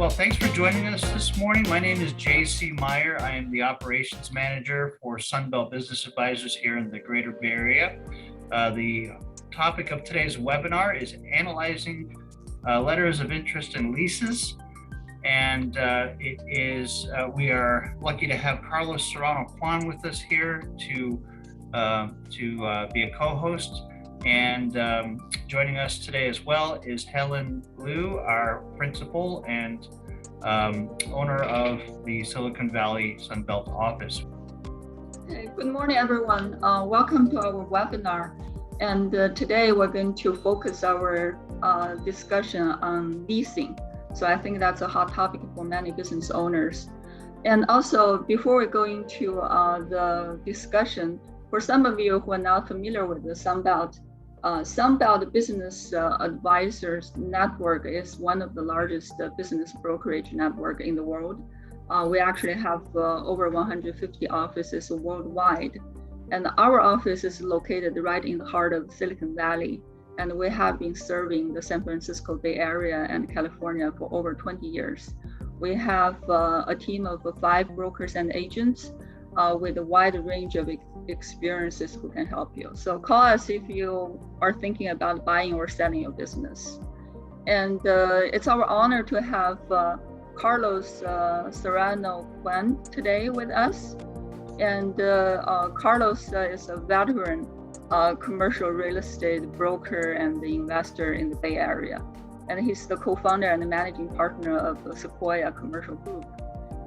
Well, thanks for joining us this morning. My name is J.C. Meyer. I am the operations manager for Sunbelt Business Advisors here in the Greater Bay Area. The topic of today's webinar is analyzing letters of interest and leases. And we are lucky to have Carlos Serrano-Quan with us here to be a co-host. And joining us today as well is Helen Liu, our principal and owner of the Silicon Valley Sunbelt office. Hey, good morning, everyone. Welcome to our webinar. And today we're going to focus our discussion on leasing. So I think that's a hot topic for many business owners. And also, before we go into the discussion, for some of you who are not familiar with the Sunbelt Business Advisors Network is one of the largest business brokerage network in the world. We actually have over 150 offices worldwide. And our office is located right in the heart of Silicon Valley. And we have been serving the San Francisco Bay Area and California for over 20 years. We have a team of 5 brokers and agents with a wide range of experiences who can help you. So call us if you are thinking about buying or selling your business. And it's our honor to have Carlos Serrano-Quan today with us. And Carlos is a veteran commercial real estate broker and investor in the Bay Area. And he's the co-founder and the managing partner of the Sequoia Commercial Group.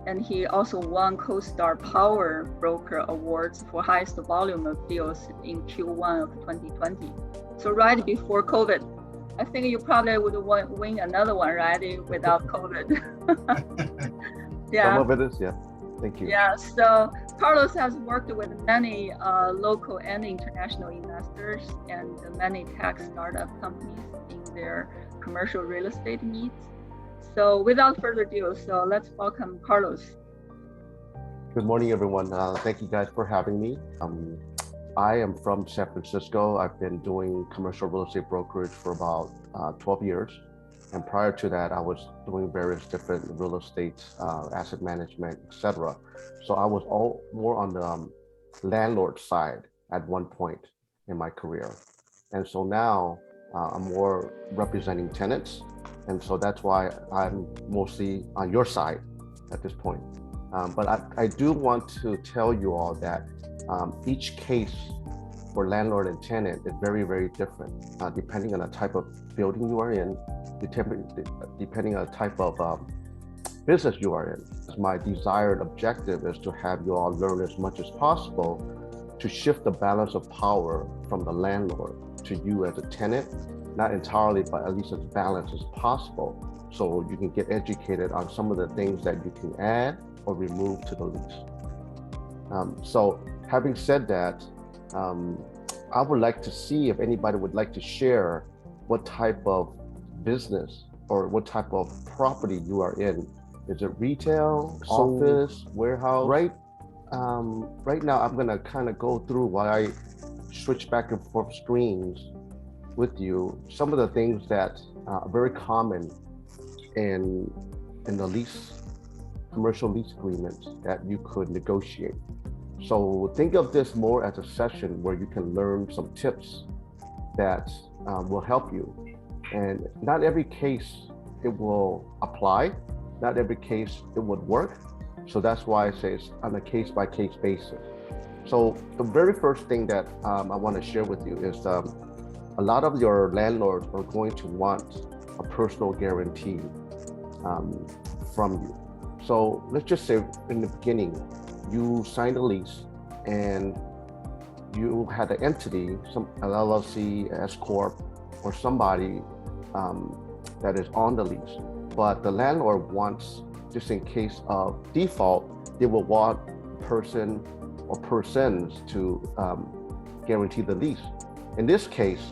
And he also won CoStar Power Broker Awards for highest volume of deals in Q1 of 2020. So right before COVID, I think you probably would win another one, right? Without COVID. Yeah. Some of it is, yeah. Thank you. Yeah, so Carlos has worked with many local and international investors and many tech startup companies in their commercial real estate needs. So without further ado, so let's welcome Carlos. Good morning, everyone. Thank you guys for having me. I am from San Francisco. I've been doing commercial real estate brokerage for about 12 years. And prior to that, I was doing various different real estate, asset management, etc. So I was more on the landlord side at one point in my career. And so now I'm more representing tenants. And so that's why I'm mostly on your side at this point. But I do want to tell you all that each case for landlord and tenant is very, very different, depending on the type of building you are in, depending on the type of business you are in. My desired objective is to have you all learn as much as possible to shift the balance of power from the landlord to you as a tenant. Not entirely, but at least as balanced as possible. So you can get educated on some of the things that you can add or remove to the lease. So having said that, I would like to see if anybody would like to share what type of business or what type of property you are in. Is it retail, office, warehouse? Right now, I'm gonna kind of go through while I switch back and forth screens with you some of the things that are very common in the commercial lease agreements that you could negotiate. So think of this more as a session where you can learn some tips that will help you. And not every case it will apply, not every case it would work. So that's why I say it's on a case-by-case basis. So the very first thing that I want to share with you is a lot of your landlords are going to want a personal guarantee from you. So let's just say in the beginning, you signed a lease and you had an entity, an LLC, S Corp, or somebody that is on the lease. But the landlord wants, just in case of default, they will want a person or persons to guarantee the lease. In this case,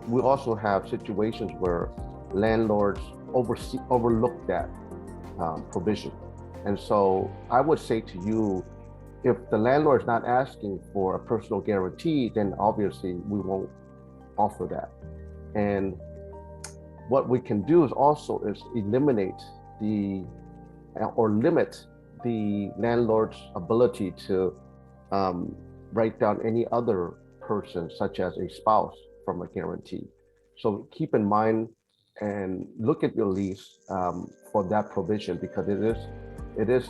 we also have situations where landlords overlook that provision. And so I would say to you, if the landlord is not asking for a personal guarantee, then obviously we won't offer that. And what we can do is also eliminate the or limit the landlord's ability to write down any other person, such as a spouse, from a guarantee. So keep in mind and look at your lease for that provision, because it is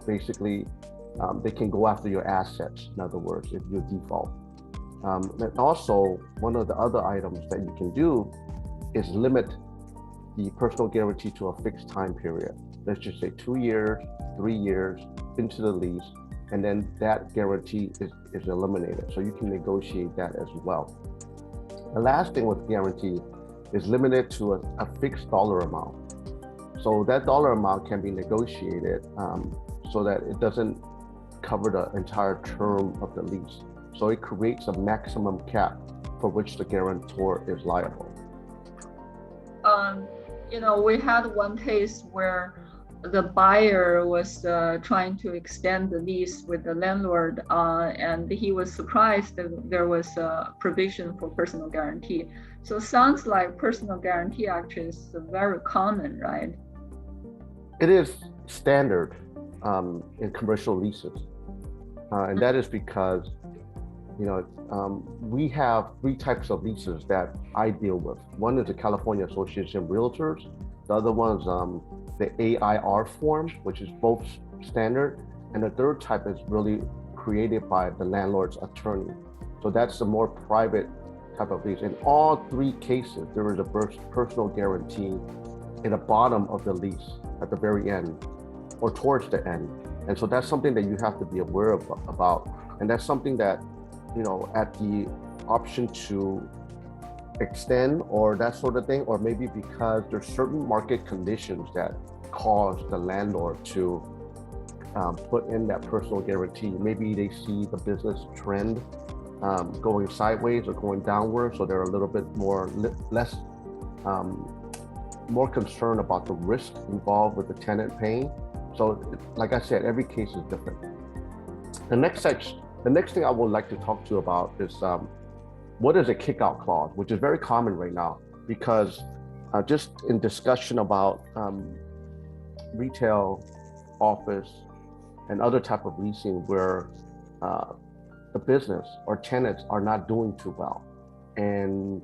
basically they can go after your assets. In other words, if you default. And also, one of the other items that you can do is limit the personal guarantee to a fixed time period. Let's just say 2 years, 3 years into the lease, and then that guarantee is eliminated. So you can negotiate that as well. The last thing with guarantee is limited to a fixed dollar amount. So that dollar amount can be negotiated so that it doesn't cover the entire term of the lease. So it creates a maximum cap for which the guarantor is liable. We had one case where the buyer was trying to extend the lease with the landlord, and he was surprised that there was a provision for personal guarantee. So it sounds like personal guarantee actually is very common, right? It is standard in commercial leases, and that is because we have 3 types of leases that I deal with. One is the California Association of Realtors. The other one is the AIR form, which is both standard. And the third type is really created by the landlord's attorney. So that's the more private type of lease. In all 3 cases, there is a personal guarantee in the bottom of the lease at the very end or towards the end. And so that's something that you have to be aware about. And that's something that, at the option to extend or that sort of thing, or maybe because there's certain market conditions that cause the landlord to put in that personal guarantee. Maybe they see the business trend going sideways or going downward, so they're a little bit more concerned about the risk involved with the tenant paying. So like I said, every case is different. The next thing I would like to talk to you about is what is a kick-out clause, which is very common right now, because just in discussion about retail, office, and other type of leasing where the business or tenants are not doing too well. And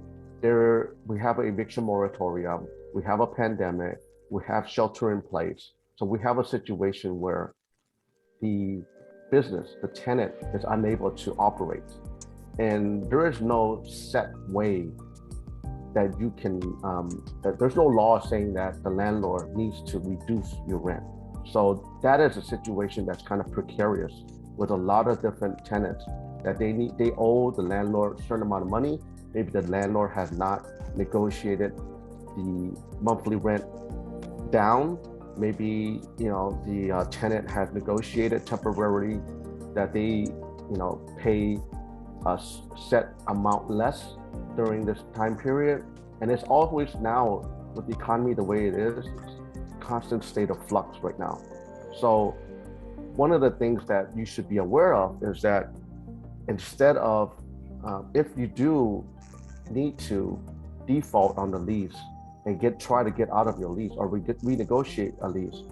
we have an eviction moratorium, we have a pandemic, we have shelter in place. So we have a situation where the business, the tenant, is unable to operate. And there is no set way that you can, that there's no law saying that the landlord needs to reduce your rent. So that is a situation that's kind of precarious with a lot of different tenants that they owe the landlord a certain amount of money. Maybe the landlord has not negotiated the monthly rent down. Maybe, the tenant has negotiated temporarily that they, pay a set amount less during this time period. And it's always now, with the economy the way it is, constant state of flux right now. So one of the things that you should be aware of is that instead of, if you do need to default on the lease and try to get out of your lease or renegotiate a lease,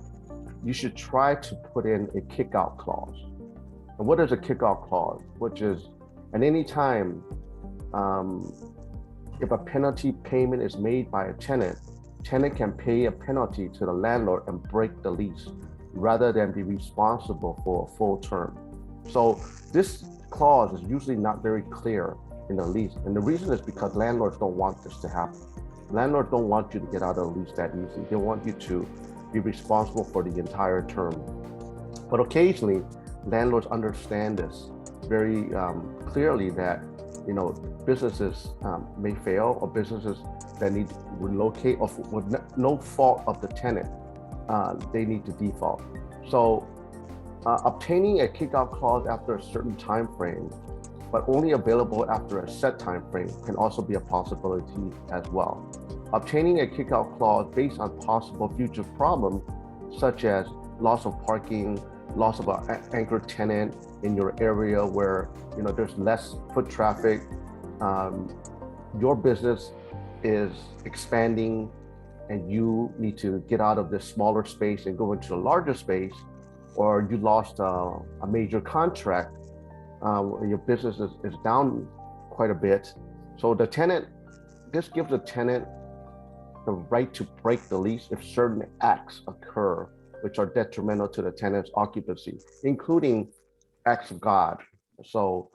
you should try to put in a kick-out clause. And what is a kick-out clause? Which is, at any time, if a penalty payment is made by a tenant can pay a penalty to the landlord and break the lease rather than be responsible for a full term. So this clause is usually not very clear in the lease. And the reason is because landlords don't want this to happen. Landlords don't want you to get out of the lease that easy. They want you to be responsible for the entire term. But occasionally, landlords understand this very clearly that businesses may fail, or businesses that need to relocate, or with no fault of the tenant, they need to default. So obtaining a kick-out clause after a certain time frame, but only available after a set time frame, can also be a possibility as well. Obtaining a kick-out clause based on possible future problems, such as loss of parking, loss of an anchor tenant in your area where there's less foot traffic, your business is expanding and you need to get out of this smaller space and go into a larger space, or you lost a major contract, your business is down quite a bit. So this gives the tenant the right to break the lease if certain acts occur which are detrimental to the tenant's occupancy, including acts of God. So,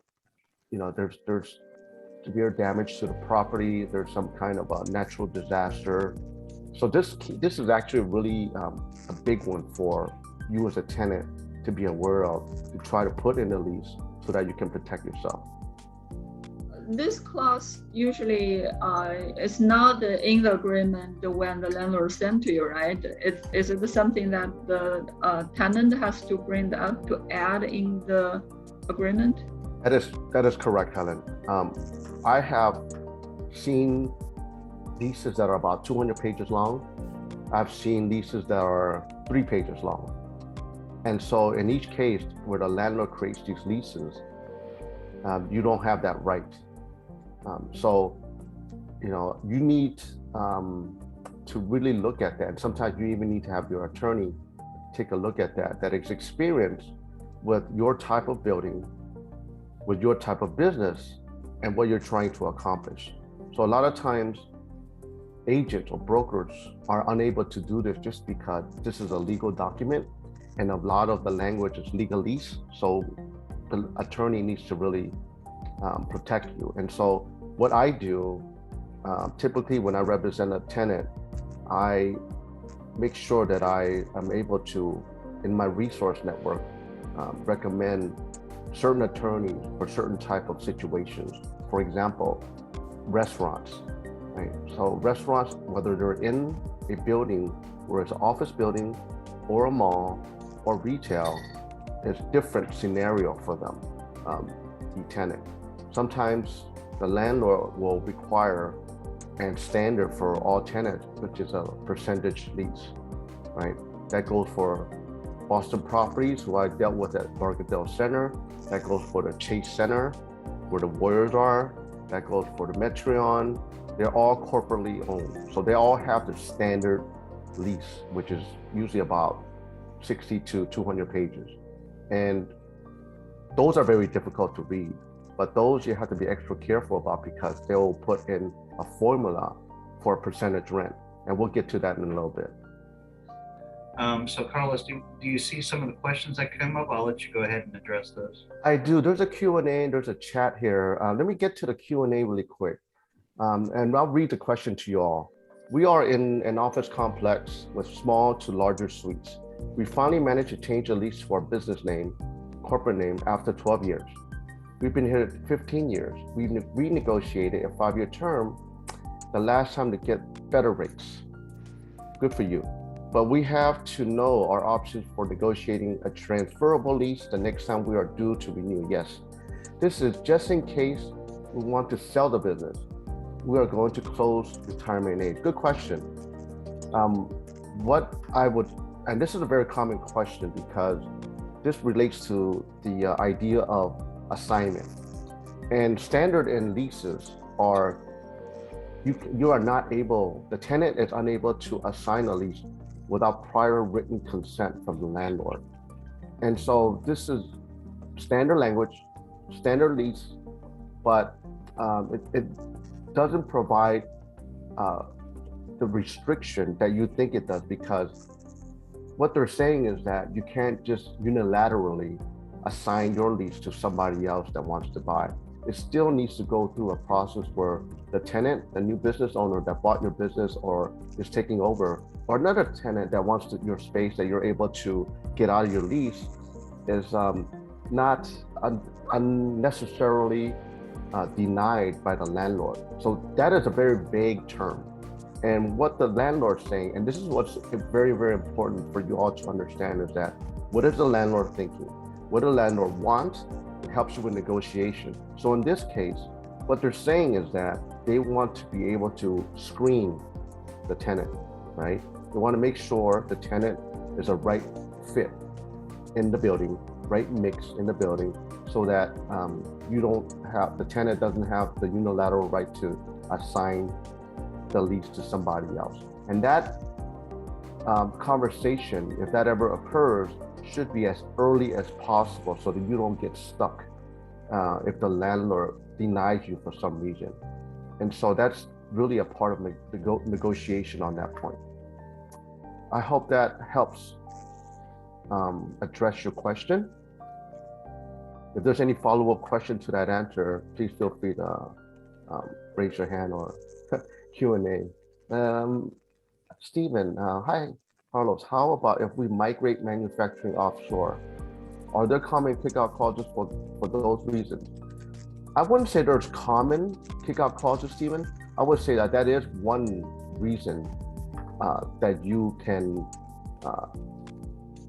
there's severe damage to the property. There's some kind of a natural disaster. So this is actually really a big one for you as a tenant to be aware of, to try to put in the lease so that you can protect yourself. This clause usually is not in the agreement when the landlord sent to you, right? Is it something that the tenant has to bring up to add in the agreement? That is correct, Helen. I have seen leases that are about 200 pages long. I've seen leases that are 3 pages long. And so in each case where the landlord creates these leases, you don't have that right. So, you need to really look at that. And sometimes you even need to have your attorney take a look at that is experienced with your type of building, with your type of business, and what you're trying to accomplish. So a lot of times, agents or brokers are unable to do this just because this is a legal document, and a lot of the language is legalese. So the attorney needs to really protect you. And so what I do, typically when I represent a tenant, I make sure that I am able to, in my resource network, recommend certain attorneys for certain type of situations. For example, restaurants, right? So restaurants, whether they're in a building where it's an office building or a mall or retail, there's different scenario for them, the tenant. Sometimes the landlord will require and standard for all tenants, which is a percentage lease, right? That goes for Boston Properties, who I dealt with at Bargadell Center. That goes for the Chase Center, where the Warriors are. That goes for the Metreon. They're all corporately owned. So they all have the standard lease, which is usually about 60 to 200 pages. And those are very difficult to read, but those you have to be extra careful about because they'll put in a formula for a percentage rent. And we'll get to that in a little bit. So Carlos, do you see some of the questions that come up? I'll let you go ahead and address those. I do. There's a Q&A and there's a chat here. Let me get to the Q&A really quick. And I'll read the question to you all. We are in an office complex with small to larger suites. We finally managed to change the lease for our business name, corporate name, after 12 years. We've been here 15 years. We renegotiated a 5-year term the last time to get better rates. Good for you. But we have to know our options for negotiating a transferable lease the next time we are due to renew. Yes, this is just in case we want to sell the business. We are going to close retirement age. Good question. And this is a very common question because this relates to the idea of assignment. And standard in leases are, you are not able, the tenant is unable to assign a lease without prior written consent from the landlord. And so this is standard language, standard lease, but it doesn't provide the restriction that you think it does, because what they're saying is that you can't just unilaterally assign your lease to somebody else that wants to buy. It still needs to go through a process where the tenant, the new business owner that bought your business or is taking over, or another tenant that wants your space that you're able to get out of your lease, is not unnecessarily denied by the landlord. So that is a very vague term. And what the landlord's saying, and this is what's very, very important for you all to understand, is that what is the landlord thinking? What the landlord wants helps you with negotiation. So in this case, what they're saying is that they want to be able to screen the tenant, right? They want to make sure the tenant is a right fit in the building, right mix in the building, so that the tenant doesn't have the unilateral right to assign the lease to somebody else. And that conversation, if that ever occurs, should be as early as possible so that you don't get stuck if the landlord denies you for some reason. And so that's really a part of the negotiation on that point. I hope that helps address your question. If there's any follow-up question to that answer, please feel free to raise your hand or Q&A. Stephen, hi, Carlos. How about if we migrate manufacturing offshore? Are there common kickout clauses for those reasons? I wouldn't say there's common kickout clauses, Stephen. I would say that is one reason that you can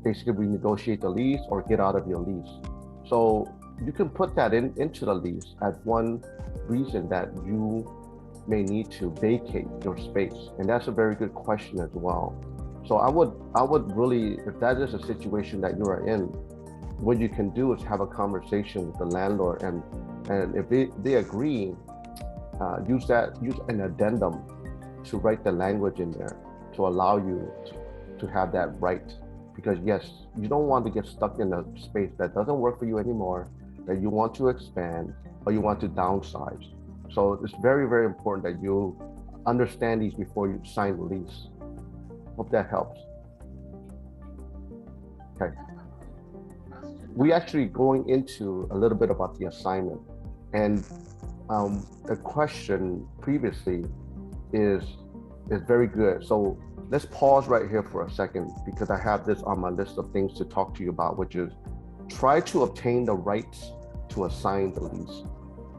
basically renegotiate the lease or get out of your lease. So you can put that into the lease as one reason that you may need to vacate your space. And that's a very good question as well. So I would really, if that is a situation that you are in, what you can do is have a conversation with the landlord, and if they agree, use an addendum to write the language in there to allow you to have that right. Because yes, you don't want to get stuck in a space that doesn't work for you anymore, that you want to expand or you want to downsize. So it's very, very important that you understand these before you sign the lease. Hope that helps. Okay. We actually going into a little bit about the assignment, and the question previously is very good. So let's pause right here for a second, because I have this on my list of things to talk to you about, which is try to obtain the rights to assign the lease.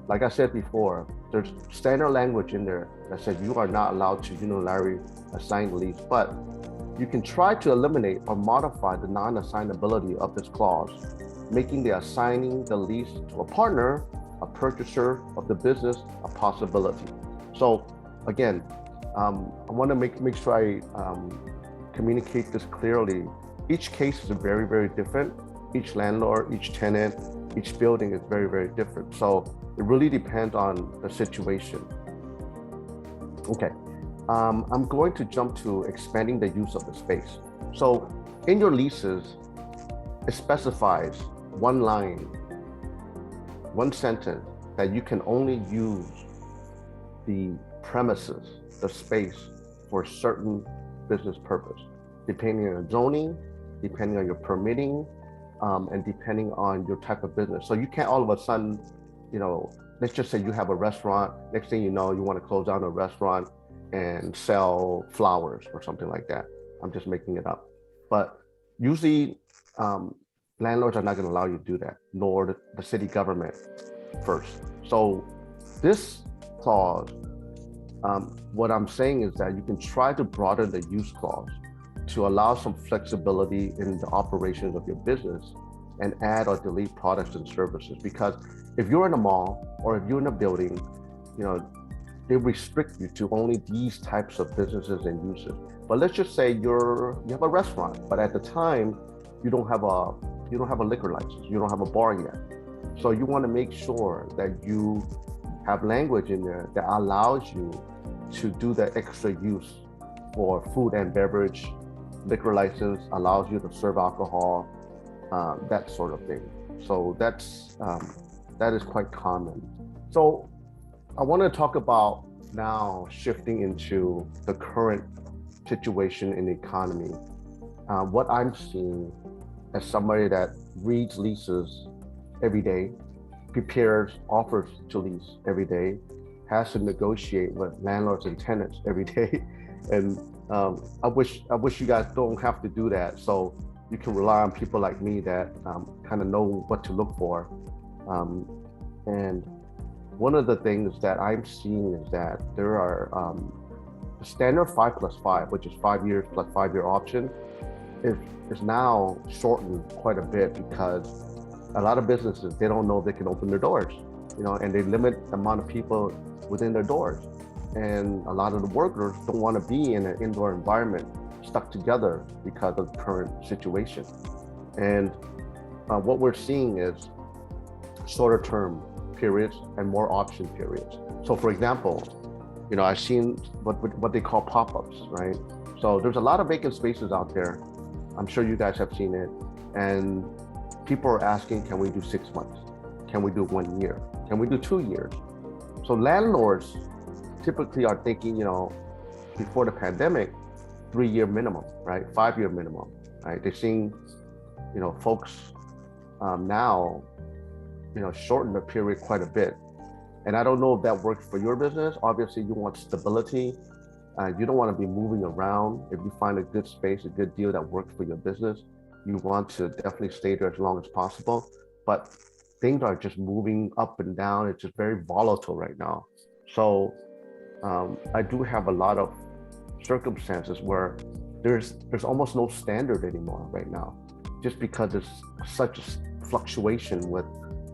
Like I said before, there's standard language in there that says you are not allowed to unilaterally assign the lease, but you can try to eliminate or modify the non-assignability of this clause, making the assigning the lease to a partner, a purchaser of the business, a possibility. So again, I want to make sure I communicate this clearly. Each case is very, very different. Each landlord, each tenant, each building is very, very different. So it really depends on the situation. Okay, I'm going to jump to expanding the use of the space. So in your leases, it specifies one line, one sentence, that you can only use the premises, the space, for a certain business purpose, depending on zoning, depending on your permitting, and depending on your type of business. So you can't all of a sudden, let's just say you have a restaurant, next thing you know, you want to close down a restaurant and sell flowers or something like that. I'm just making it up. But usually landlords are not going to allow you to do that, nor the city government first. So this clause, what I'm saying is that you can try to broaden the use clause to allow some flexibility in the operations of your business and add or delete products and services. Because if you're in a mall or if you're in a building, they restrict you to only these types of businesses and uses. But let's just say you have a restaurant, but at the time you don't have a liquor license, you don't have a bar yet. So you want to make sure that you have language in there that allows you to do the extra use for food and beverage. Liquor license allows you to serve alcohol, that sort of thing. So that is quite common. So I want to talk about now shifting into the current situation in the economy. What I'm seeing as somebody that reads leases every day, prepares offers to lease every day, has to negotiate with landlords and tenants every day, and I wish you guys don't have to do that. So you can rely on people like me that kind of know what to look for. And one of the things that I'm seeing is that there are the standard 5+5, which is 5 years plus 5-year option, is now shortened quite a bit, because a lot of businesses, they don't know if they can open their doors, and they limit the amount of people within their doors. And a lot of the workers don't want to be in an indoor environment stuck together because of the current situation. And what we're seeing is shorter term periods and more option periods. So for example, I've seen what they call pop-ups, right? So there's a lot of vacant spaces out there. I'm sure you guys have seen it. And people are asking, can we do 6 months? Can we do 1 year? Can we do 2 years? So landlords typically are thinking, before the pandemic, 3-year minimum, right? 5-year minimum, right? They're seeing, folks now, shorten the period quite a bit. And I don't know if that works for your business. Obviously, you want stability. You don't want to be moving around. If you find a good space, a good deal that works for your business, you want to definitely stay there as long as possible. But things are just moving up and down. It's just very volatile right now. So I do have a lot of circumstances where there's almost no standard anymore right now, just because there's such a fluctuation with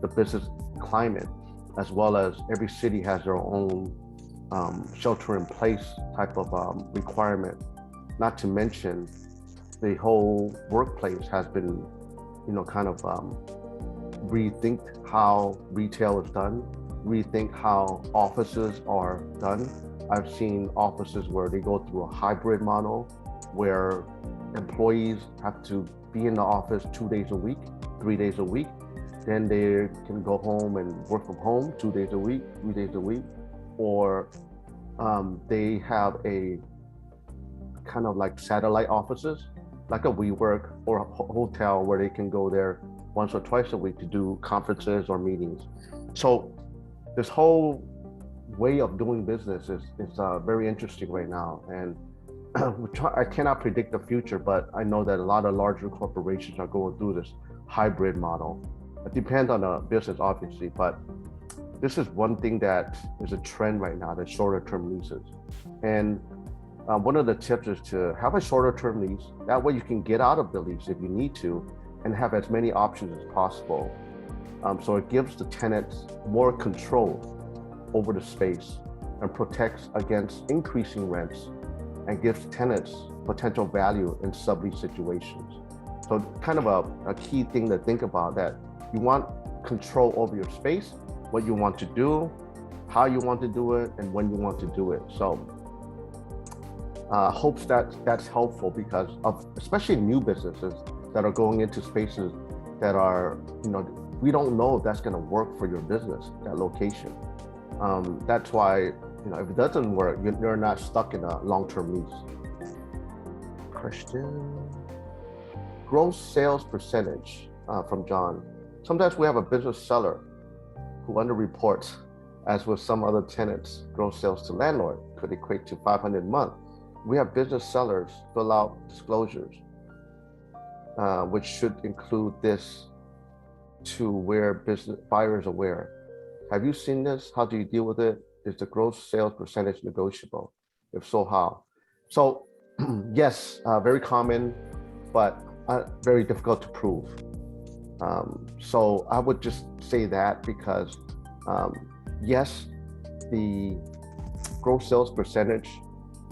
the business climate, as well as every city has their own shelter in place type of requirement. Not to mention the whole workplace has been, kind of rethink how retail is done, rethink how offices are done. I've seen offices where they go through a hybrid model where employees have to be in the office 2 days a week, 3 days a week. Then they can go home and work from home 2 days a week, 3 days a week, or they have a kind of like satellite offices, like a WeWork or a hotel where they can go there once or twice a week to do conferences or meetings. So this whole way of doing business is very interesting right now. And I cannot predict the future, but I know that a lot of larger corporations are going through this hybrid model. It depends on the business, obviously, but this is one thing that is a trend right now, the shorter term leases. And one of the tips is to have a shorter term lease. That way you can get out of the lease if you need to and have as many options as possible. So it gives the tenants more control over the space and protects against increasing rents and gives tenants potential value in sublease situations. So kind of a key thing to think about, that you want control over your space, what you want to do, how you want to do it, and when you want to do it. So hopes that's helpful, because of especially new businesses that are going into spaces that are, we don't know if that's going to work for your business, that location. That's why, if it doesn't work, you're not stuck in a long-term lease. Question. Gross sales percentage from John. Sometimes we have a business seller who underreports, as with some other tenants. Gross sales to landlord could equate to 500 a month. We have business sellers fill out disclosures, which should include this to where business buyers are aware. Have you seen this? How do you deal with it? Is the gross sales percentage negotiable? If so, how? So yes, very common, but very difficult to prove. So I would just say that because yes, the gross sales percentage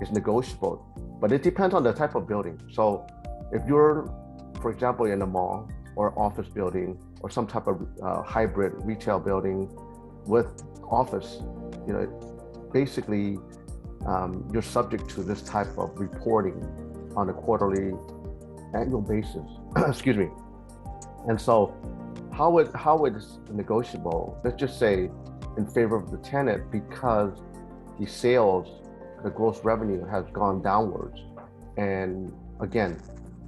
is negotiable, but it depends on the type of building. So if you're, for example, in a mall or office building or some type of hybrid retail building with office, basically you're subject to this type of reporting on a quarterly, annual basis. Excuse me. And so how it is negotiable, let's just say in favor of the tenant, because the sales, the gross revenue has gone downwards. And again,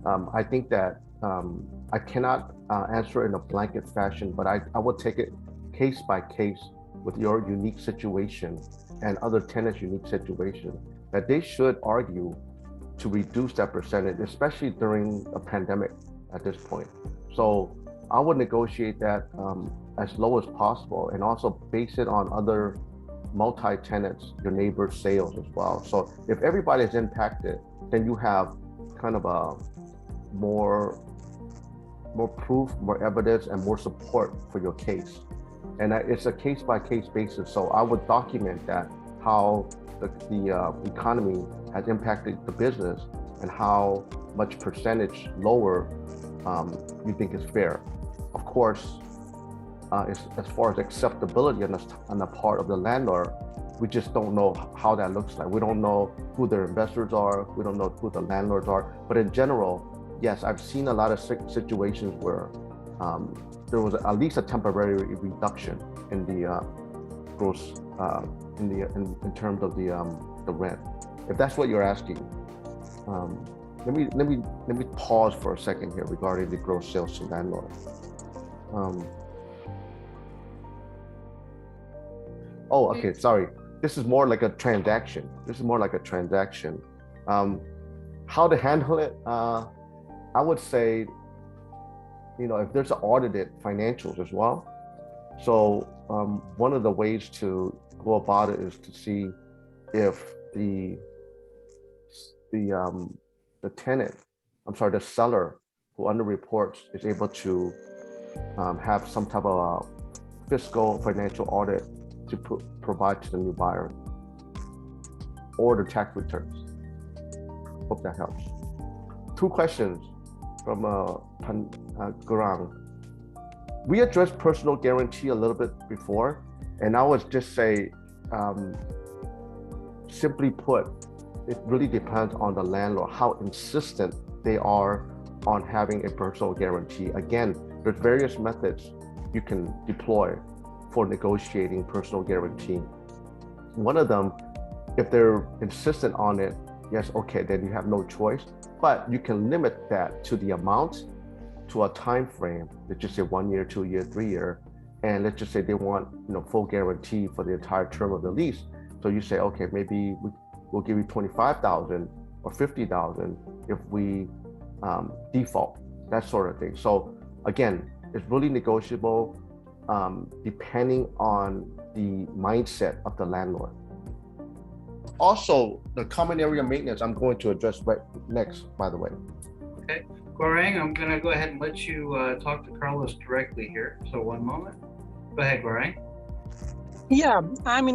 I think that I cannot answer in a blanket fashion, but I would take it case by case with your unique situation and other tenants' unique situation, that they should argue to reduce that percentage, especially during a pandemic at this point. So I would negotiate that as low as possible, and also base it on other multi-tenants, your neighbor's sales as well. So if everybody is impacted, then you have kind of a more proof, more evidence, and more support for your case. And it's a case-by-case basis. So I would document that, how the economy has impacted the business and how much percentage lower you think is fair. Of course, as far as acceptability on the part of the landlord, We just don't know how that looks like. We don't know who their investors are. We don't know who the landlords are. But in general, yes, I've seen a lot of situations where there was at least a temporary reduction in the gross in terms of the rent. If that's what you're asking, let me pause for a second here regarding the gross sales to landlord. Oh, okay, sorry. This is more like a transaction. How to handle it? I would say, if there's audited financials as well. So one of the ways to go about it is to see if the tenant, the seller who underreports is able to have some type of a fiscal financial audit to provide to the new buyer, or the tax returns. Hope that helps. Two questions from Gurang. We addressed personal guarantee a little bit before, and I would just say, simply put, it really depends on the landlord, how insistent they are on having a personal guarantee. Again, there's various methods you can deploy for negotiating personal guarantee. One of them, if they're insistent on it, yes, okay, then you have no choice, but you can limit that to the amount, to a time frame. Let's just say 1 year, 2 year, 3 year, and let's just say they want full guarantee for the entire term of the lease. So you say, okay, maybe we'll give you 25,000 or 50,000 if we default, that sort of thing. So again, it's really negotiable depending on the mindset of the landlord. Also, the common area maintenance I'm going to address right next, by the way. Okay, Guarang, I'm going to go ahead and let you talk to Carlos directly here. So one moment. Go ahead, Guarang. Yeah, I'm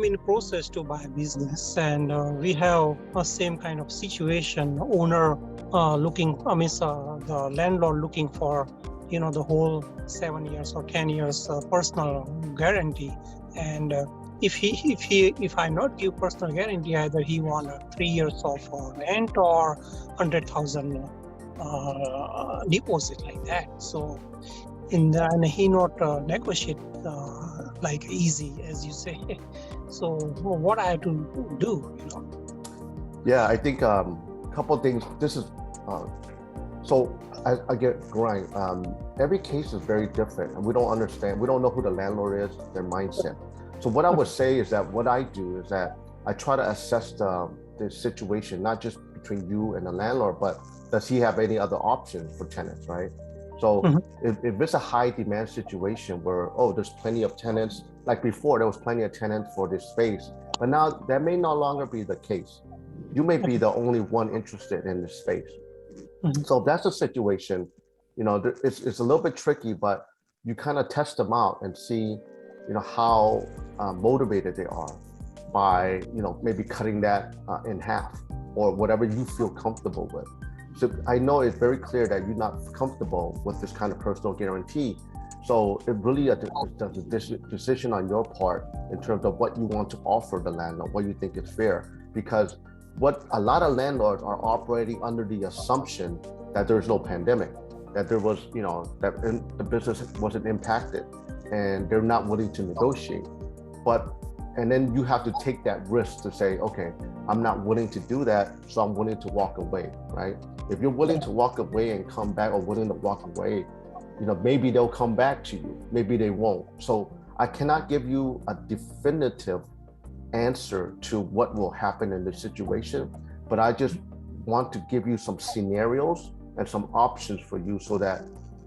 in process to buy a business, and we have a same kind of situation. Owner the landlord looking for the whole 7 years or 10 years personal guarantee, and if I not give personal guarantee, either he want 3 years of rent or 100,000 deposit like that. So and he not negotiate like easy, as you say. So what I have to do, Yeah, I think a couple of things. This is so I get Grant. Every case is very different, and we don't understand. We don't know who the landlord is, their mindset. So what I would say is that what I do is that I try to assess the situation, not just between you and the landlord, but does he have any other options for tenants, right? So if it's a high demand situation where, there's plenty of tenants, like before there was plenty of tenants for this space, but now that may no longer be the case. You may be the only one interested in this space. So if that's the situation, it's a little bit tricky, but you kind of test them out and see, how motivated they are by, maybe cutting that in half or whatever you feel comfortable with. So I know it's very clear that you're not comfortable with this kind of personal guarantee. So it really is a decision on your part in terms of what you want to offer the landlord, what you think is fair. Because what a lot of landlords are operating under the assumption that there's no pandemic, that there was, that the business wasn't impacted, and they're not willing to negotiate. And then you have to take that risk to say, okay, I'm not willing to do that, so I'm willing to walk away, right? If you're willing to walk away and come back, or willing to walk away, maybe they'll come back to you, maybe they won't. So I cannot give you a definitive answer to what will happen in this situation, but I just want to give you some scenarios and some options for you so that,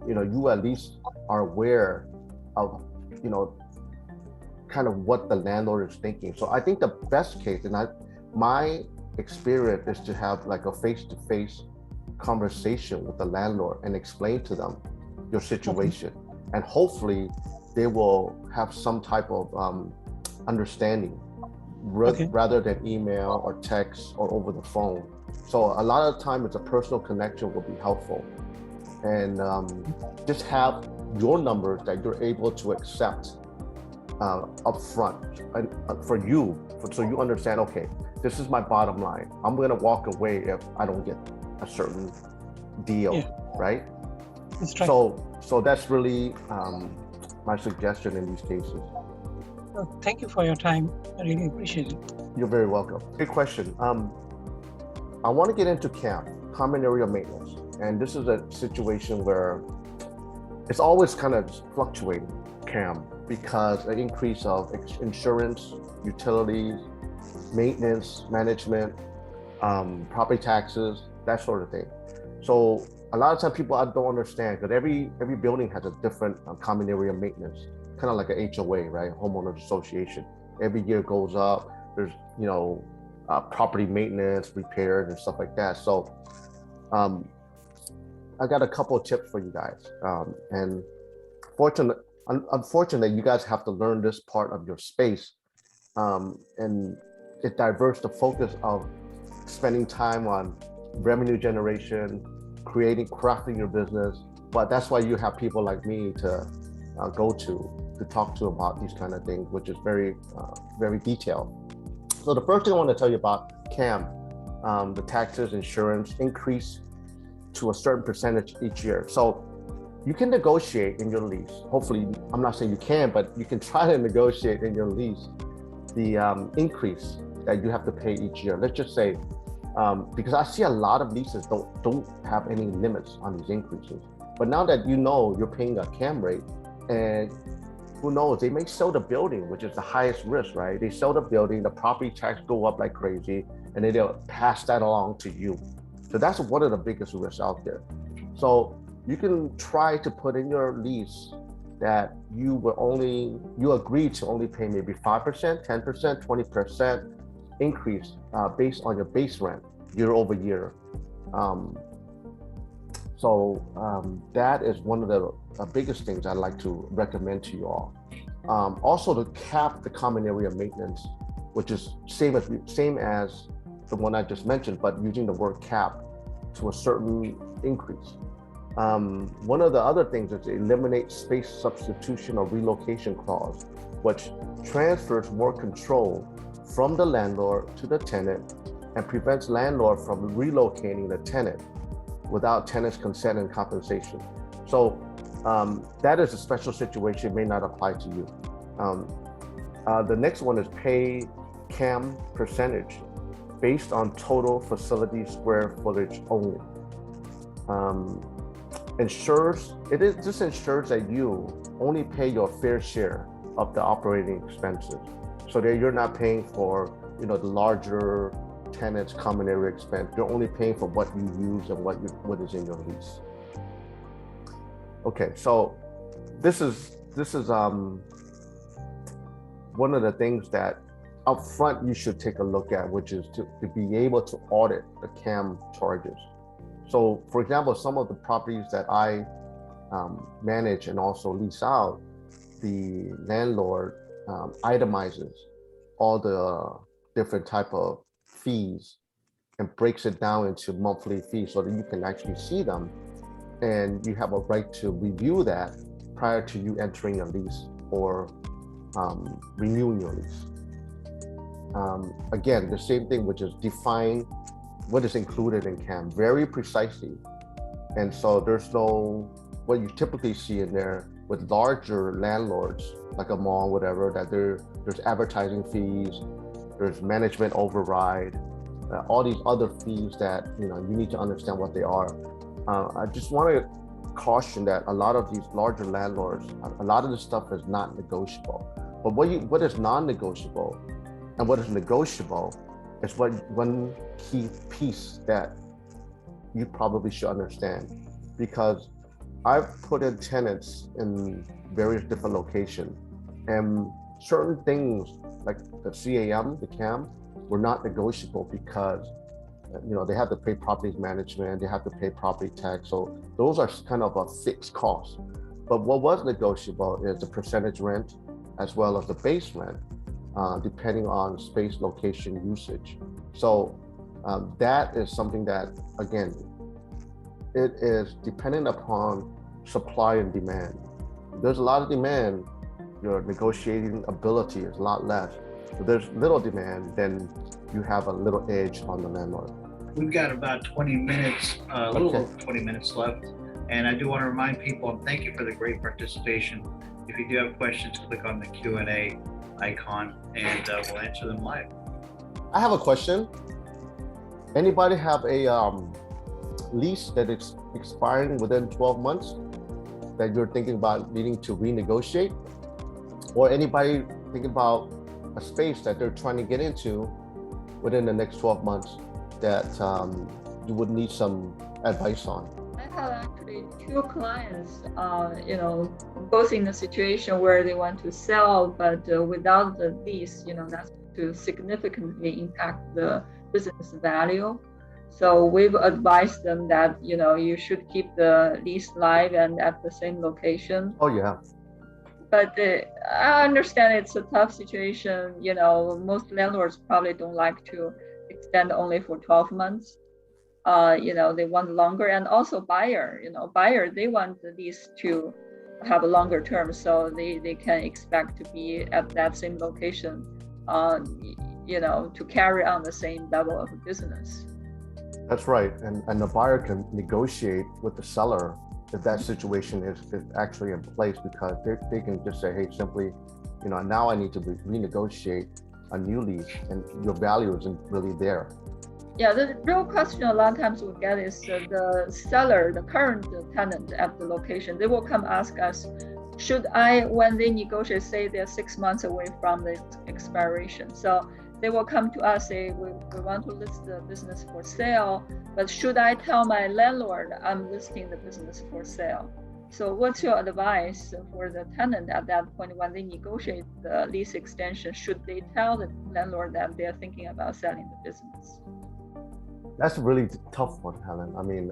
you at least are aware of, kind of what the landlord is thinking. So I think the best case, and my experience is to have like a face-to-face conversation with the landlord and explain to them your situation. And hopefully they will have some type of understanding rather than email or text or over the phone. So a lot of time it's a personal connection will be helpful. And just have your numbers that you're able to accept upfront for you, so you understand, okay, this is my bottom line. I'm going to walk away if I don't get a certain deal, Yeah. right? That's right. So that's really my suggestion in these cases. Thank you for your time. I really appreciate it. You're very welcome. Good question. I want to get into CAM, common area maintenance, and this is a situation where it's always kind of fluctuating, CAM, because an increase of insurance, utilities, maintenance, management, property taxes, that sort of thing. So a lot of times people don't understand, because every building has a different common area maintenance, kind of like an HOA, right? Homeowners Association. Every year goes up. There's property maintenance, repairs, and stuff like that. So I got a couple of tips for you guys. And unfortunately, you guys have to learn this part of your space, and it diverts the focus of spending time on revenue generation, crafting your business. But that's why you have people like me to go to talk to about these kind of things, which is very, very detailed. So the first thing I want to tell you about CAM, the taxes, insurance increase to a certain percentage each year. So you can negotiate in your lease. Hopefully, I'm not saying you can, but you can try to negotiate in your lease the increase that you have to pay each year. Let's just say, because I see a lot of leases don't have any limits on these increases. But now that you know you're paying a CAM rate, and who knows, they may sell the building, which is the highest risk, right? They sell the building, the property tax go up like crazy, and then they'll pass that along to you. So that's one of the biggest risks out there. So you can try to put in your lease that you agree to only pay maybe 5%, 10%, 20% increase based on your base rent year over year. That is one of the biggest things I'd like to recommend to you all. Also, to cap the common area maintenance, which is same as the one I just mentioned, but using the word cap to a certain increase. One of the other things is to eliminate space substitution or relocation clause, which transfers more control from the landlord to the tenant and prevents landlord from relocating the tenant without tenant's consent and compensation. So that is a special situation, may not apply to you. The next one is pay CAM percentage based on total facility square footage only. This ensures that you only pay your fair share of the operating expenses, so that you're not paying for the larger tenants' common area expense. You're only paying for what you use and what is in your lease. Okay, so this is one of the things that up front you should take a look at, which is to be able to audit the CAM charges. So for example, some of the properties that I manage and also lease out, the landlord itemizes all the different type of fees and breaks it down into monthly fees so that you can actually see them, and you have a right to review that prior to you entering a lease or renewing your lease. Again, the same thing, which is define what is included in CAM very precisely. And so there's no, what you typically see in there with larger landlords, like a mall, whatever, that there's advertising fees, there's management override, all these other fees that you need to understand what they are. I just want to caution that a lot of these larger landlords, a lot of this stuff is not negotiable. But what is non-negotiable and what is negotiable is one key piece that you probably should understand, because I've put in tenants in various different locations, and certain things like the CAM were not negotiable because they have to pay property management, they have to pay property tax. So those are kind of a fixed cost. But what was negotiable is the percentage rent as well as the base rent, depending on space, location, usage. So that is something that, again, it is dependent upon supply and demand. If there's a lot of demand, your negotiating ability is a lot less. If there's little demand, then you have a little edge on the landlord. We've got about 20 minutes, a little Okay. over 20 minutes left. And I do want to remind people, and thank you for the great participation. If you do have questions, click on the Q&A icon and we'll answer them live. I have a question. Anybody have a lease that is expiring within 12 months that you're thinking about needing to renegotiate? Or anybody thinking about a space that they're trying to get into within the next 12 months that you would need some advice on? I have actually two clients, both in a situation where they want to sell, but without the lease, that's to significantly impact the business value. So we've advised them that, you should keep the lease live and at the same location. Oh yeah. But I understand it's a tough situation. Most landlords probably don't like to extend only for 12 months. They want longer, and also buyer, they want the lease to have a longer term, so they can expect to be at that same location, to carry on the same level of business. That's right. And the buyer can negotiate with the seller if that situation is actually in place, because they can just say, hey, simply, now I need to renegotiate a new lease and your value isn't really there. Yeah, the real question a lot of times we get is the seller, the current tenant at the location, they will come ask us, should I, when they negotiate, say they're 6 months away from the expiration. So they will come to us, say, we want to list the business for sale, but should I tell my landlord I'm listing the business for sale? So what's your advice for the tenant at that point when they negotiate the lease extension? Should they tell the landlord that they're thinking about selling the business? That's a really tough one, Helen. I mean,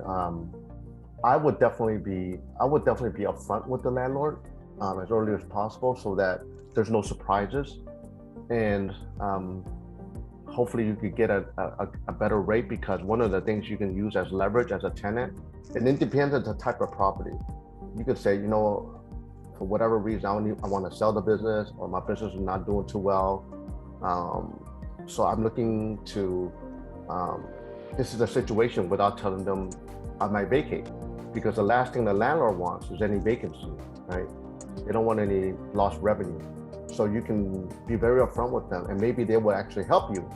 I would definitely be upfront with the landlord as early as possible so that there's no surprises, and hopefully you could get a better rate, because one of the things you can use as leverage as a tenant, and it depends on the type of property. You could say, for whatever reason, I want to sell the business, or my business is not doing too well, so I'm looking to. This is a situation without telling them I might vacate, because the last thing the landlord wants is any vacancy, right? They don't want any lost revenue. So you can be very upfront with them, and maybe they will actually help you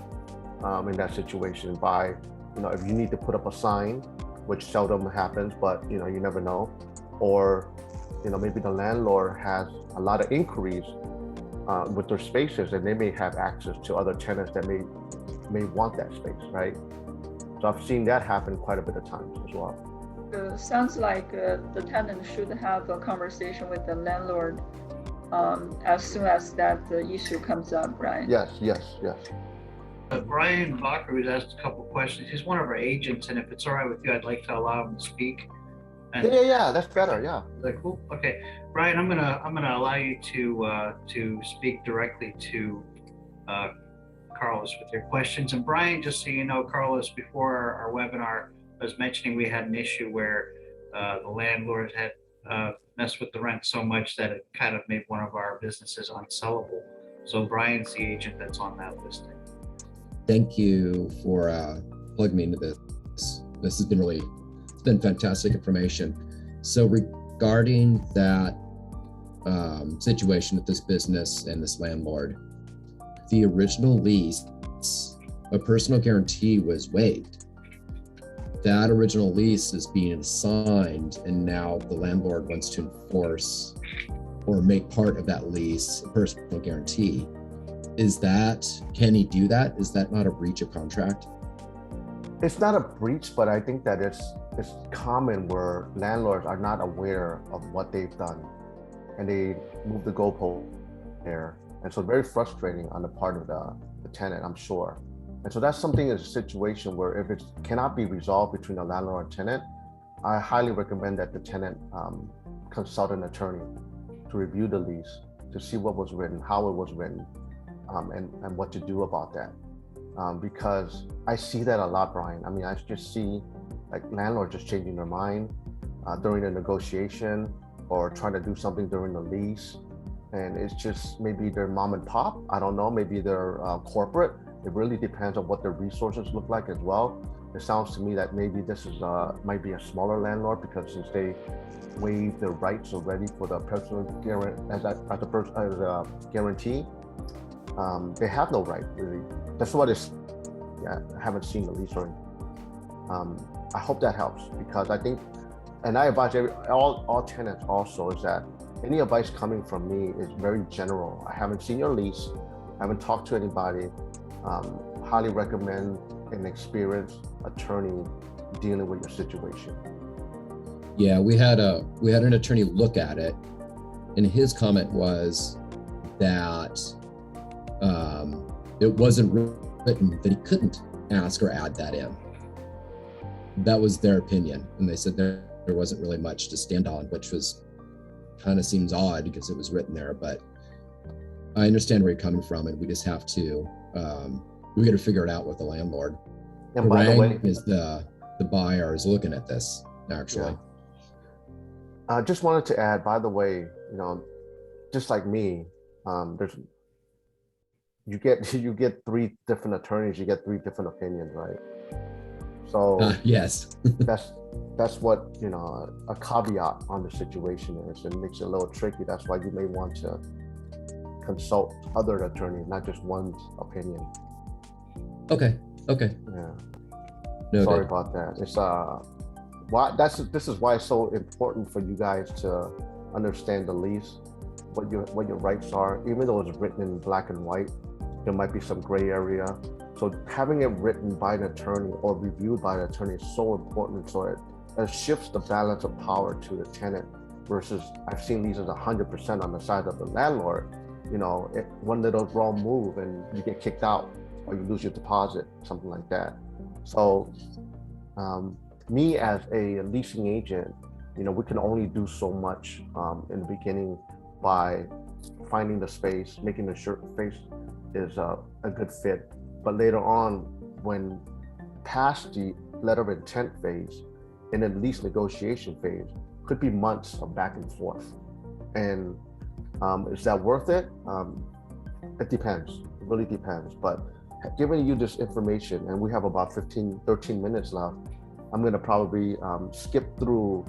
in that situation by, if you need to put up a sign, which seldom happens, but you never know, or maybe the landlord has a lot of inquiries with their spaces, and they may have access to other tenants that may want that space, right? So I've seen that happen quite a bit of times as well. Sounds like the tenant should have a conversation with the landlord as soon as that issue comes up, right? Yes. Brian Bacher was asked a couple questions. He's one of our agents, and if it's all right with you, I'd like to allow him to speak. And Yeah, that's better. Yeah. Like, cool. Okay, Brian, I'm gonna allow you to speak directly to Carlos with your questions. And Brian, just so you know, Carlos, before our webinar, I was mentioning we had an issue where the landlord had messed with the rent so much that it kind of made one of our businesses unsellable. So Brian's the agent that's on that listing. Thank you for plugging me into this. This has been it's been fantastic information. So regarding that situation with this business and this landlord, the original lease, a personal guarantee was waived. That original lease is being assigned, and now the landlord wants to enforce or make part of that lease a personal guarantee. Can he do that? Is that not a breach of contract? It's not a breach, but I think that it's common where landlords are not aware of what they've done, and they move the goalpost there. And so very frustrating on the part of the tenant, I'm sure. And so that's something, is a situation where if it cannot be resolved between the landlord and tenant, I highly recommend that the tenant consult an attorney to review the lease, to see what was written, how it was written, and what to do about that. Because I see that a lot, Brian. I mean, I just see like landlords just changing their mind during the negotiation, or trying to do something during the lease. and it's just maybe they're mom and pop. I don't know. Maybe they're corporate. It really depends on what their resources look like as well. It sounds to me that maybe this is might be a smaller landlord, because since they waive their rights already for the personal guarantee as a guarantee, they have no right really. That's what it's. Yeah, I haven't seen the lease or anything. I hope that helps, because I think, and I advise all tenants also, is that any advice coming from me is very general. I haven't seen your lease, I haven't talked to anybody. Highly recommend an experienced attorney dealing with your situation. Yeah, we had an attorney look at it, and his comment was that it wasn't written that he couldn't ask or add that in. That was their opinion, and they said there wasn't really much to stand on, which was kind of seems odd because it was written there. But I understand where you're coming from, and we just have to we got to figure it out with the landlord. And by the way, is the buyer is looking at this actually. Yeah. I just wanted to add, by the way, just like me, you get 3 different attorneys, you get 3 different opinions, right? So yes, that's what a caveat on the situation is. It makes it a little tricky. That's why you may want to consult other attorneys, not just one's opinion. Okay. Yeah. Noted. Sorry about that. It's this is why it's so important for you guys to understand the lease, what your rights are. Even though it's written in black and white, there might be some gray area. So having it written by an attorney or reviewed by an attorney is so important. So it shifts the balance of power to the tenant, versus I've seen leases 100% on the side of the landlord. One little wrong move and you get kicked out, or you lose your deposit, something like that. So me as a leasing agent, we can only do so much in the beginning by finding the space, making the space is a good fit. But later on, when past the letter of intent phase and then lease negotiation phase, could be months of back and forth. And is that worth it? It depends. It really depends. But giving you this information, and we have about 13 minutes left, I'm going to probably skip through.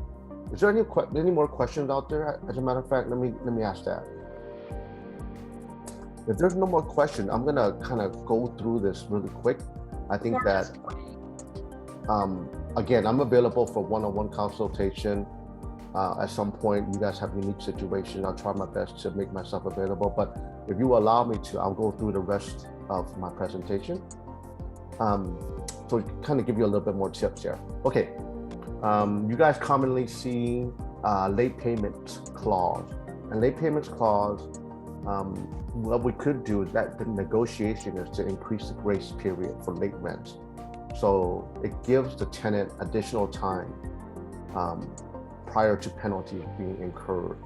Is there any more questions out there? As a matter of fact, let me ask that. If there's no more questions, I'm going to kind of go through this really quick. I think that, again, I'm available for one-on-one consultation. At some point, you guys have a unique situation. I'll try my best to make myself available. But if you allow me to, I'll go through the rest of my presentation. So kind of give you a little bit more tips here. Okay, you guys commonly see late payment clause. And late payments clause, what we could do is that the negotiation is to increase the grace period for late rents. So it gives the tenant additional time prior to penalty being incurred,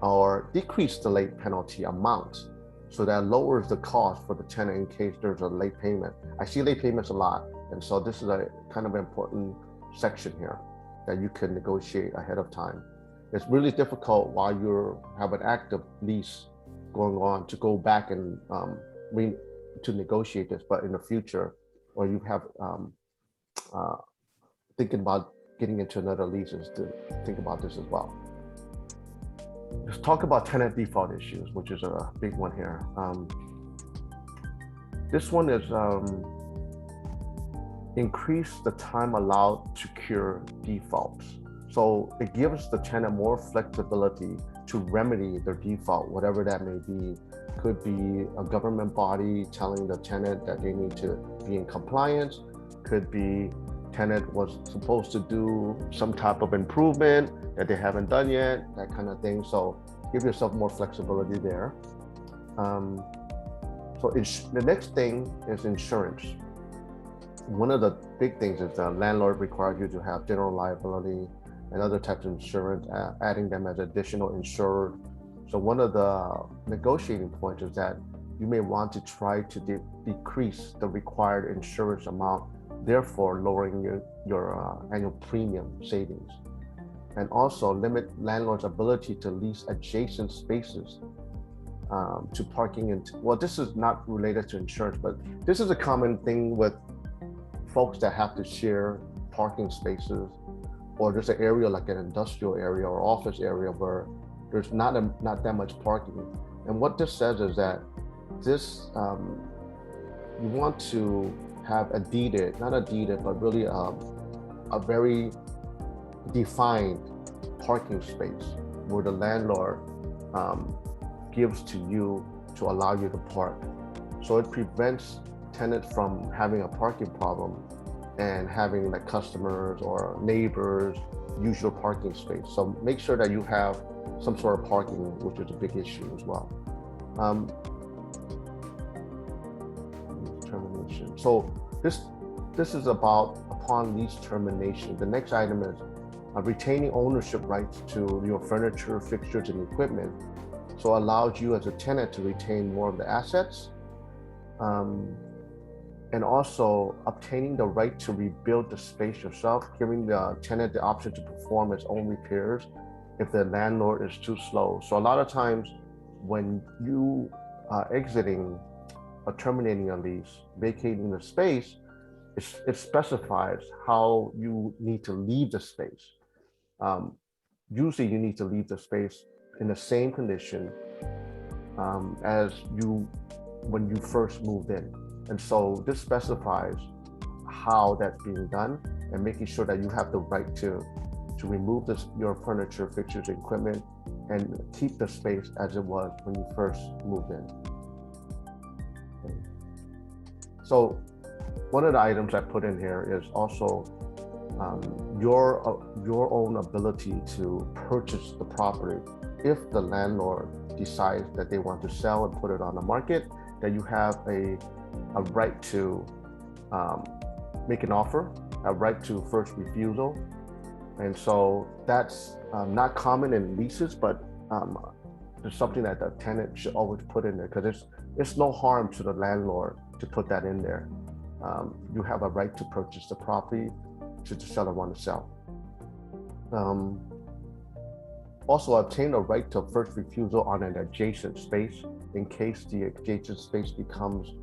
or decrease the late penalty amount. So that lowers the cost for the tenant in case there's a late payment. I see late payments a lot. And so this is a kind of important section here that you can negotiate ahead of time. It's really difficult while you have an active lease going on to go back and to negotiate this, but in the future, or you have thinking about getting into another leases, to think about this as well. Let's talk about tenant default issues, which is a big one here. This one is increase the time allowed to cure defaults. So it gives the tenant more flexibility to remedy their default, whatever that may be. Could be a government body telling the tenant that they need to be in compliance. Could be tenant was supposed to do some type of improvement that they haven't done yet, that kind of thing. So give yourself more flexibility there. So the next thing is insurance. One of the big things is the landlord requires you to have general liability and other types of insurance, adding them as additional insured. So one of the negotiating points is that you may want to try to decrease the required insurance amount, therefore lowering your annual premium savings. And also limit landlord's ability to lease adjacent spaces to parking. And well, this is not related to insurance, but this is a common thing with folks that have to share parking spaces, or there's an area like an industrial area or office area where there's not that much parking. And what this says is that this you want to have not a deeded, but really a very defined parking space where the landlord gives to you to allow you to park. So it prevents tenants from having a parking problem and having like customers or neighbors use your parking space. So make sure that you have some sort of parking, which is a big issue as well. Termination. So this is about upon lease termination. The next item is retaining ownership rights to your furniture, fixtures, and equipment. So it allows you as a tenant to retain more of the assets, and also obtaining the right to rebuild the space yourself, giving the tenant the option to perform its own repairs if the landlord is too slow. So a lot of times when you are exiting or terminating a lease, vacating the space, it specifies how you need to leave the space. Usually you need to leave the space in the same condition as when you first moved in. And so this specifies how that's being done and making sure that you have the right to remove your furniture, fixtures, equipment, and keep the space as it was when you first moved in. Okay. So one of the items I put in here is also your own ability to purchase the property. If the landlord decides that they want to sell and put it on the market, that you have a right to make an offer, a right to first refusal. And so that's not common in leases, but there's something that the tenant should always put in there, because it's no harm to the landlord to put that in there. You have a right to purchase the property should the seller want to sell. Also obtain a right to first refusal on an adjacent space in case the adjacent space becomes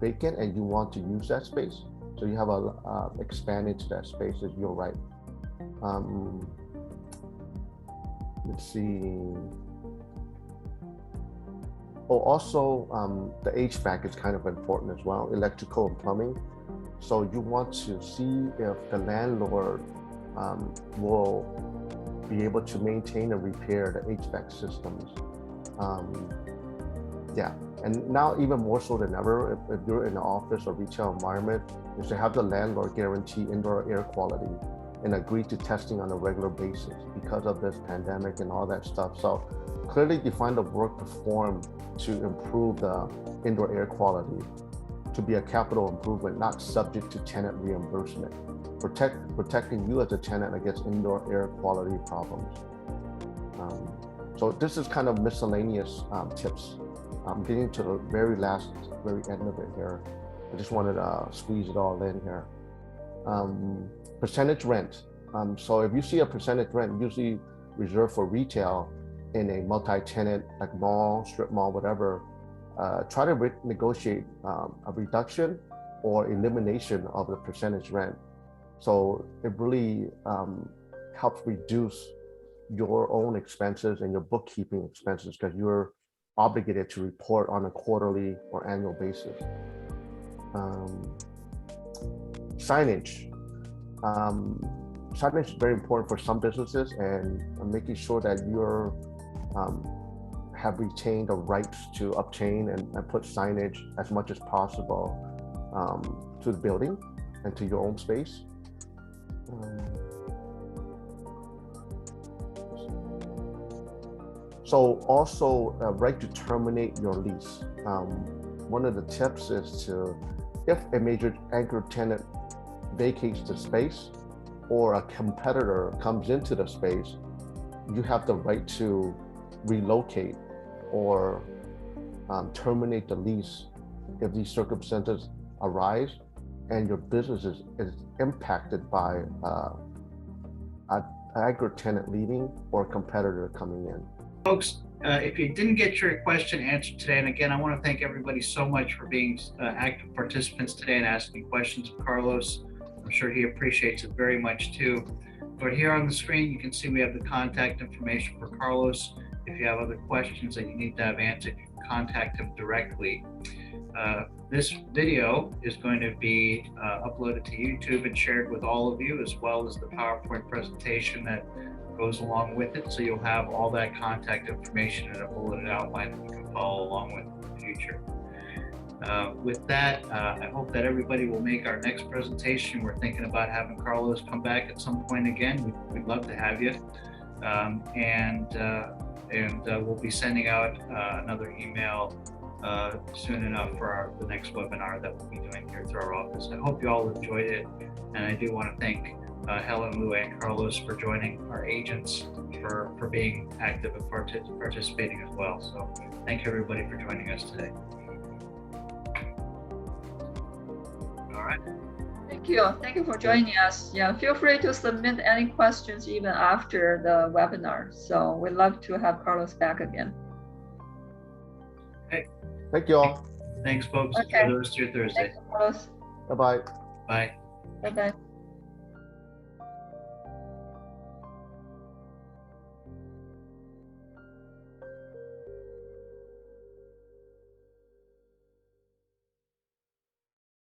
vacant and you want to use that space. So you have a expand into that space is your right. Let's see. Oh, also the HVAC is kind of important as well, electrical and plumbing. So you want to see if the landlord will be able to maintain and repair the HVAC systems. Yeah, and now even more so than ever, if you're in an office or retail environment, is to have the landlord guarantee indoor air quality and agree to testing on a regular basis because of this pandemic and all that stuff. So clearly define the work performed to improve the indoor air quality to be a capital improvement, not subject to tenant reimbursement. Protecting you as a tenant against indoor air quality problems. So this is kind of miscellaneous tips. I'm getting to the very end of it here. I just wanted to squeeze it all in here. Percentage rent. So if you see a percentage rent, usually reserved for retail in a multi-tenant like mall, strip mall, whatever, try to negotiate a reduction or elimination of the percentage rent. So it really helps reduce your own expenses and your bookkeeping expenses because you're obligated to report on a quarterly or annual basis. Signage. Signage is very important for some businesses, and making sure that you're have retained the rights to obtain and put signage as much as possible to the building and to your own space. So also a right to terminate your lease. One of the tips is if a major anchor tenant vacates the space or a competitor comes into the space, you have the right to relocate or terminate the lease if these circumstances arise and your business is impacted by an anchor tenant leaving or a competitor coming in. Folks, If you didn't get your question answered today, and again, I want to thank everybody so much for being active participants today and asking questions of Carlos. I'm sure he appreciates it very much too. But here on the screen, you can see we have the contact information for Carlos. If you have other questions that you need to have answered, you can contact him directly. This video is going to be uploaded to YouTube and shared with all of you, as well as the PowerPoint presentation that goes along with it. So you'll have all that contact information in a bulleted outline that you can follow along with in the future. With that, I hope that everybody will make our next presentation. We're thinking about having Carlos come back at some point again. We'd love to have you. We'll be sending out another email soon enough for the next webinar that we'll be doing here through our office. I hope you all enjoyed it. And I do want to thank Helen, Lou, and Carlos for joining our agents, for being active and participating as well. So thank you everybody for joining us today. All right. Thank you. Thank you for joining us. Yeah, feel free to submit any questions even after the webinar. So we'd love to have Carlos back again. Okay. Thank you all. Thanks, folks. Okay. Enjoy the rest of your Thursday. Thanks, Carlos. Bye-bye. Bye. Bye-bye.